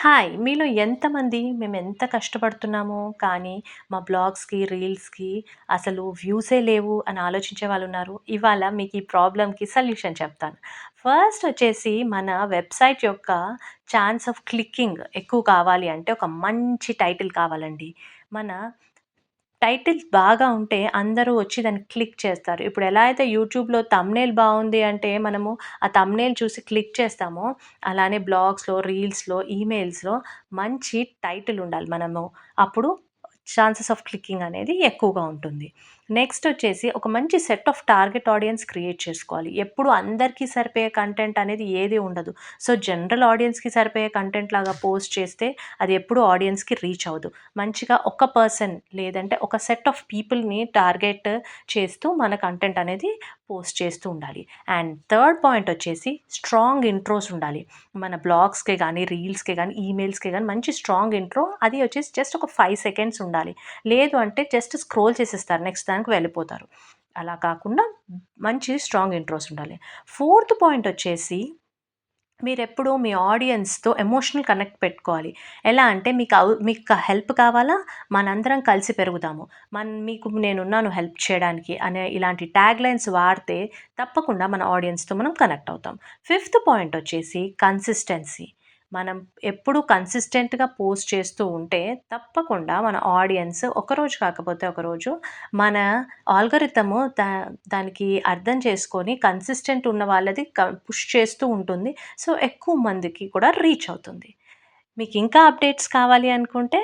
Hi! మీలో ఎంతమంది మేమెంత కష్టపడుతున్నామో, కానీ మా బ్లాగ్స్‌కి, రీల్స్‌కి అసలు వ్యూసే లేవు అని ఆలోచించే వాళ్ళున్నారు. ఇవాళ మీకు ఈ ప్రాబ్లమ్‌కి సొల్యూషన్ చెప్తాను. ఫస్ట్ వచ్చేసి మన వెబ్‌సైట్ యొక్క ఛాన్స్ ఆఫ్ క్లికింగ్ ఎక్కువ కావాలి అంటే ఒక మంచి టైటిల్ కావాలండి. మన టైటిల్స్ బాగా ఉంటే అందరూ వచ్చి దాన్ని క్లిక్ చేస్తారు. ఇప్పుడు ఎలా అయితే యూట్యూబ్‌లో థంబ్‌నెయిల్ బావుంది అంటే మనము ఆ థంబ్‌నెయిల్ చూసి క్లిక్ చేస్తామో, అలానే బ్లాగ్స్‌లో, రీల్స్‌లో, ఈమెయిల్స్‌లో మంచి టైటిల్ ఉండాలి. అప్పుడు ఛాన్సెస్ ఆఫ్ క్లికింగ్ అనేది ఎక్కువగా ఉంటుంది. నెక్స్ట్ వచ్చేసి ఒక మంచి set of target audience create చేసుకోవాలి. ఎప్పుడు అందరికీ సరిపోయే కంటెంట్ అనేది ఏది ఉండదు. సో, జనరల్ ఆడియన్స్‌కి సరిపోయే కంటెంట్ లాగా పోస్ట్ చేస్తే అది ఎప్పుడు ఆడియన్స్‌కి రీచ్ అవ్వదు. మంచిగా ఒక పర్సన్ లేదంటే ఒక సెట్ ఆఫ్ పీపుల్‌ని టార్గెట్ చేస్తూ మన కంటెంట్ అనేది పోస్ట్ చేస్తూ ఉండాలి. అండ్ థర్డ్ పాయింట్ వచ్చేసి స్ట్రాంగ్ ఇంట్రోస్ ఉండాలి. మన బ్లాగ్స్‌కే గానీ, రీల్స్‌కే గానీ, ఈమెయిల్స్‌కే గానీ మంచి స్ట్రాంగ్ ఇంట్రో అది వచ్చేసి జస్ట్ ఒక 5 సెకండ్స్ ఉండాలి. లేదు అంటే జస్ట్ స్క్రోల్ చేసేస్తారు. నెక్స్ట్ దానికి వెళ్ళిపోతారు. అలా కాకుండా మంచి స్ట్రాంగ్ ఇంట్రోస్ ఉండాలి. ఫోర్త్ పాయింట్ వచ్చేసి మీరెప్పుడూ మీ ఆడియన్స్‌తో ఎమోషనల్ కనెక్ట్ పెట్టుకోవాలి. ఎలా అంటే మీకు హెల్ప్ కావాలా? మనందరం కలిసి పెరుగుదాము. మీకు నేనున్నాను హెల్ప్ చేయడానికి అనే ఇలాంటి ట్యాగ్‌లైన్స్ వాడితే తప్పకుండా మన ఆడియన్స్‌తో మనం కనెక్ట్ అవుతాం. ఫిఫ్త్ పాయింట్ వచ్చేసి కన్సిస్టెన్సీ. మనం ఎప్పుడు కన్సిస్టెంట్‌గా పోస్ట్ చేస్తూ ఉంటే తప్పకుండా మన ఆడియన్స్ ఒకరోజు కాకపోతే ఒకరోజు మన ఆల్గోరిథము దానికి అర్థం చేసుకొని కన్సిస్టెంట్ ఉన్న వాళ్ళది పుష్ చేస్తూ ఉంటుంది. సో, ఎక్కువ మందికి కూడా రీచ్ అవుతుంది. మీకింకా అప్డేట్స్ కావాలి అనుకుంటే